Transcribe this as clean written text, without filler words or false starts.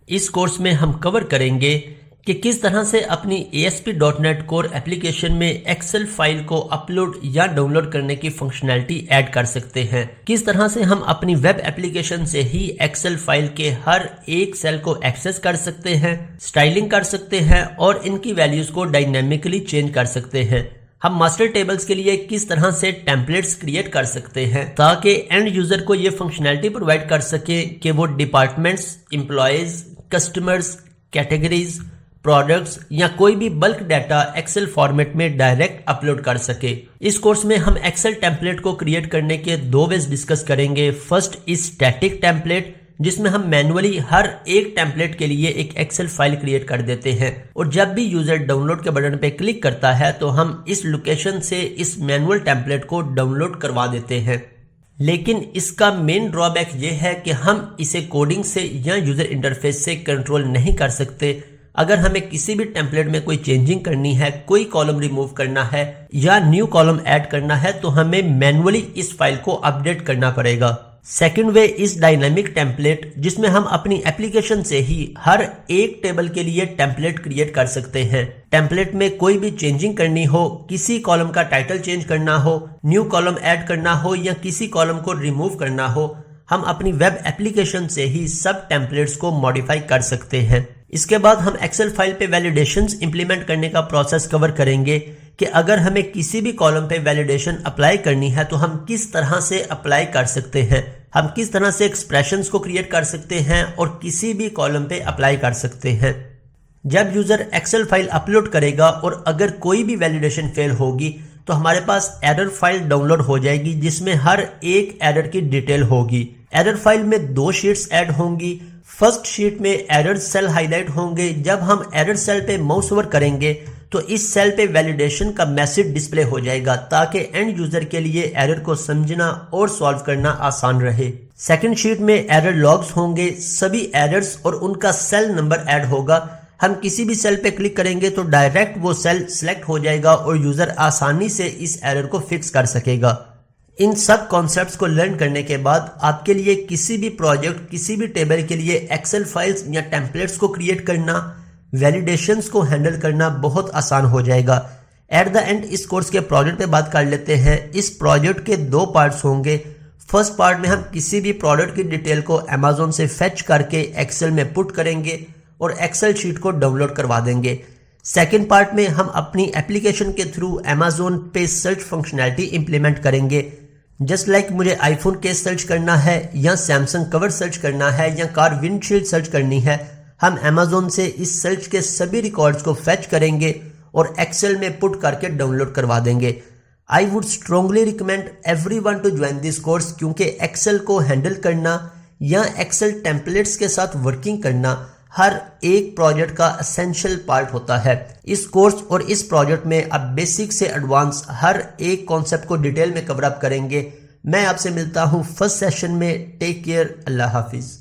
इस कोर्स में हम कवर करेंगे कि किस तरह से अपनी ASP.NET कोर एप्लीकेशन में एक्सेल फाइल को अपलोड या डाउनलोड करने की फंक्शनैलिटी ऐड कर सकते हैं, किस तरह से हम अपनी वेब एप्लीकेशन से ही एक्सेल फाइल के हर एक सेल को एक्सेस कर सकते हैं, स्टाइलिंग कर सकते हैं और इनकी वैल्यूज को डायनेमिकली चेंज कर सकते हैं। हम मास्टर टेबल्स के लिए किस तरह से टेम्पलेट्स क्रिएट कर सकते हैं ताकि एंड यूजर को ये फंक्शनैलिटी प्रोवाइड कर सके कि वो departments, employees, customers, categories, products या कोई भी बल्क डाटा एक्सेल फॉर्मेट में डायरेक्ट अपलोड कर सके। इस कोर्स में हम एक्सेल टेम्पलेट को क्रिएट करने के दो वेज डिस्कस करेंगे। फर्स्ट इज स्टैटिक टेम्पलेट, जिसमें हम मैनुअली हर एक टेम्पलेट के लिए एक एक्सेल फाइल क्रिएट कर देते हैं और जब भी यूजर डाउनलोड के बटन पे क्लिक करता है तो हम इस लोकेशन से इस मैनुअल टेम्पलेट को डाउनलोड करवा देते हैं। लेकिन इसका मेन ड्रॉबैक ये है कि हम इसे कोडिंग से या यूजर इंटरफेस से कंट्रोल नहीं कर सकते। अगर हमें किसी भी टेम्पलेट में कोई चेंजिंग करनी है, कोई कॉलम रिमूव करना है या न्यू कॉलम ऐड करना है तो हमें मैनुअली इस फाइल को अपडेट करना पड़ेगा। Second way is dynamic template, जिसमें हम अपनी एप्लीकेशन से ही हर एक टेबल के लिए टेम्पलेट क्रिएट कर सकते हैं। टेम्पलेट में कोई भी चेंजिंग करनी हो, किसी कॉलम का टाइटल चेंज करना हो, न्यू कॉलम ऐड करना हो या किसी कॉलम को रिमूव करना हो, हम अपनी वेब एप्लीकेशन से ही सब टेम्पलेट्स को मॉडिफाई कर सकते हैं। इसके बाद हम एक्सेल फाइल पे वैलिडेशंस इंप्लीमेंट करने का प्रोसेस कवर करेंगे कि अगर हमें किसी भी कॉलम पे वैलिडेशन अप्लाई करनी है तो हम किस तरह से अप्लाई कर सकते हैं, हम किस तरह से एक्सप्रेशंस को क्रिएट कर सकते हैं और किसी भी कॉलम पे अप्लाई कर सकते हैं। जब यूजर एक्सेल फाइल अपलोड करेगा और अगर कोई भी वैलिडेशन फेल होगी तो हमारे पास एरर फाइल डाउनलोड हो जाएगी जिसमें हर एक एरर की डिटेल होगी। एरर फाइल में दो शीट्स ऐड होंगी। फर्स्ट शीट में एरर सेल हाईलाइट होंगे। जब हम एरर सेल पे माउस ओवर करेंगे तो इस सेल पे वैलिडेशन का मैसेज डिस्प्ले हो जाएगा ताकि एंड यूजर के लिए एरर को समझना और सॉल्व करना आसान रहे। सेकंड शीट में एरर लॉग्स होंगे। सभी एरर्स और उनका सेल नंबर ऐड होगा। हम किसी भी सेल पे क्लिक करेंगे तो डायरेक्ट वो सेल सिलेक्ट हो जाएगा और यूजर आसानी से इस एरर को फिक्स कर सकेगा। इन सब कॉन्सेप्ट्स को लर्न करने के बाद आपके लिए किसी भी प्रोजेक्ट, किसी भी टेबल के लिए एक्सेल फाइल्स या टेम्पलेट्स को क्रिएट करना, वैलिडेशंस को हैंडल करना बहुत आसान हो जाएगा। एट द एंड इस कोर्स के प्रोजेक्ट पे बात कर लेते हैं। इस प्रोजेक्ट के दो पार्ट्स होंगे। फर्स्ट पार्ट में हम किसी भी प्रोडक्ट की डिटेल को अमेजोन से फेच करके एक्सेल में पुट करेंगे और एक्सेल शीट को डाउनलोड करवा देंगे। सेकेंड पार्ट में हम अपनी एप्लीकेशन के थ्रू अमेजोन पे सर्च फंक्शनैलिटी इंप्लीमेंट करेंगे। जस्ट लाइक मुझे आईफोन केस सर्च करना है या सैमसंग कवर सर्च करना है या कार विंडशील्ड सर्च करनी है, हम अमेजोन से इस सर्च के सभी रिकॉर्ड्स को फेच करेंगे और एक्सेल में पुट करके डाउनलोड करवा देंगे। I would strongly recommend everyone to join this course, क्योंकि एक्सेल को हैंडल करना या एक्सेल टेम्पलेट्स के साथ वर्किंग करना हर एक प्रोजेक्ट का एसेंशियल पार्ट होता है। इस कोर्स और इस प्रोजेक्ट में अब बेसिक से एडवांस हर एक कॉन्सेप्ट को डिटेल में कवर अप करेंगे। मैं आपसे मिलता हूं फर्स्ट सेशन में। टेक केयर, अल्लाह हाफिज।